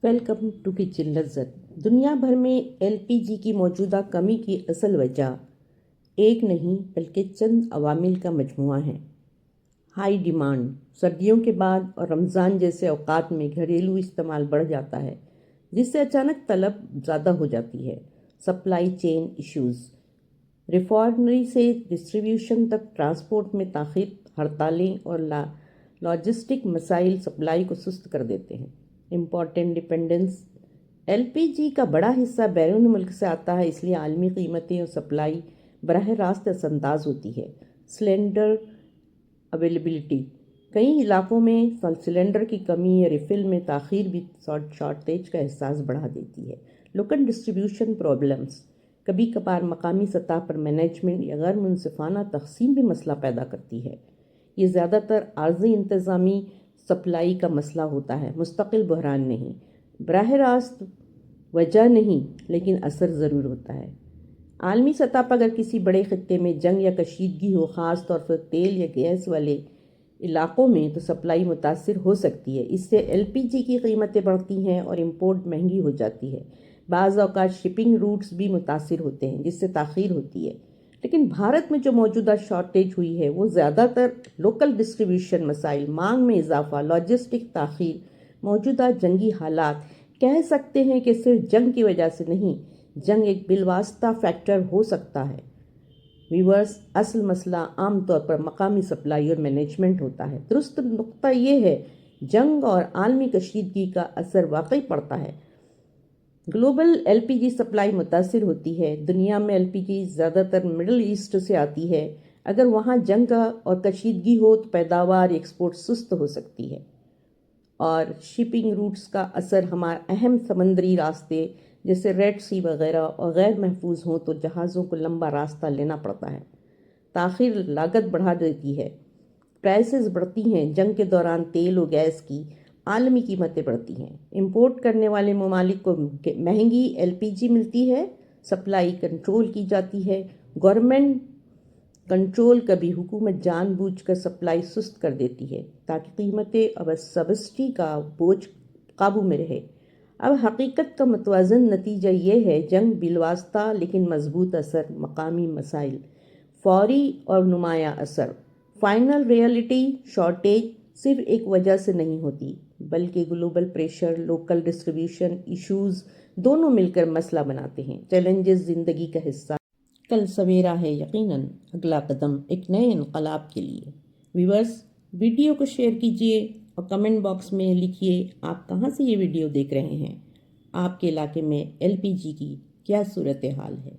Welcome to kitchen لذت۔ دنیا بھر میں LPG کی موجودہ کمی کی اصل وجہ ایک نہیں بلکہ چند عوامل کا مجموعہ ہے۔ ہائی ڈیمانڈ: سردیوں کے بعد اور رمضان جیسے اوقات میں گھریلو استعمال بڑھ جاتا ہے، جس سے اچانک طلب زیادہ ہو جاتی ہے۔ سپلائی چین ایشوز: ریفائنری سے ڈسٹریبیوشن تک ٹرانسپورٹ میں تاخیر، ہڑتالیں اور لاجسٹک مسائل سپلائی کو سست کر دیتے ہیں۔ امپورٹنٹ ڈیپینڈنس: LPG کا بڑا حصہ بیرون ملک سے آتا ہے، اس لیے عالمی قیمتیں اور سپلائی براہ راست اثر انداز ہوتی ہے۔ سلنڈر اویلیبلٹی: کئی علاقوں میں سلنڈر کی کمی یا ریفل میں تاخیر بھی شارٹیج کا احساس بڑھا دیتی ہے۔ لوکل ڈسٹریبیوشن پرابلمز: کبھی کبھار مقامی سطح پر مینجمنٹ یا غیر منصفانہ تقسیم بھی مسئلہ پیدا کرتی ہے۔ یہ زیادہ تر عارضی انتظامی سپلائی کا مسئلہ ہوتا ہے، مستقل بحران نہیں۔ براہ راست وجہ نہیں، لیکن اثر ضرور ہوتا ہے۔ عالمی سطح پر اگر کسی بڑے خطے میں جنگ یا کشیدگی ہو، خاص طور پر تیل یا گیس والے علاقوں میں، تو سپلائی متاثر ہو سکتی ہے۔ اس سے LPG کی قیمتیں بڑھتی ہیں اور امپورٹ مہنگی ہو جاتی ہے۔ بعض اوقات شپنگ روٹس بھی متاثر ہوتے ہیں، جس سے تاخیر ہوتی ہے۔ لیکن بھارت میں جو موجودہ شارٹیج ہوئی ہے وہ زیادہ تر لوکل ڈسٹریبیوشن مسائل، مانگ میں اضافہ، لاجسٹک تاخیر، موجودہ جنگی حالات۔ کہہ سکتے ہیں کہ صرف جنگ کی وجہ سے نہیں، جنگ ایک بالواسطہ فیکٹر ہو سکتا ہے۔ ویورز، اصل مسئلہ عام طور پر مقامی سپلائی اور مینجمنٹ ہوتا ہے۔ درست نقطہ یہ ہے، جنگ اور عالمی کشیدگی کا اثر واقعی پڑتا ہے۔ گلوبل LPG سپلائی متاثر ہوتی ہے۔ دنیا میں LPG زیادہ تر مڈل ایسٹ سے آتی ہے۔ اگر وہاں جنگ اور کشیدگی ہو تو پیداوار ایکسپورٹ سست ہو سکتی ہے۔ اور شپنگ روٹس کا اثر: ہمارے اہم سمندری راستے جیسے ریڈ سی وغیرہ اور غیر محفوظ ہوں تو جہازوں کو لمبا راستہ لینا پڑتا ہے۔ تاخیر لاگت بڑھا دیتی ہے۔ پرائسز بڑھتی ہیں: جنگ کے دوران تیل و گیس کی عالمی قیمتیں بڑھتی ہیں۔ امپورٹ کرنے والے ممالک کو مہنگی LPG ملتی ہے۔ سپلائی کنٹرول کی جاتی ہے۔ گورنمنٹ کنٹرول: کبھی حکومت جان بوجھ کر سپلائی سست کر دیتی ہے تاکہ قیمتیں اور سبسڈی کا بوجھ قابو میں رہے۔ اب حقیقت کا متوازن نتیجہ یہ ہے: جنگ بالواسطہ لیکن مضبوط اثر، مقامی مسائل، فوری اور نمایاں اثر۔ فائنل ریئلٹی: شارٹیج صرف ایک وجہ سے نہیں ہوتی، بلکہ global pressure, local distribution issues دونوں مل کر مسئلہ بناتے ہیں۔ چیلنجز زندگی کا حصہ۔ کل سویرا ہے، یقیناً اگلا قدم ایک نئے انقلاب کے لیے۔ ویورز، ویڈیو کو شیئر کیجیے اور کمنٹ باکس میں لکھیے آپ کہاں سے یہ ویڈیو دیکھ رہے ہیں۔ آپ کے علاقے میں LPG کی کیا صورتحال ہے؟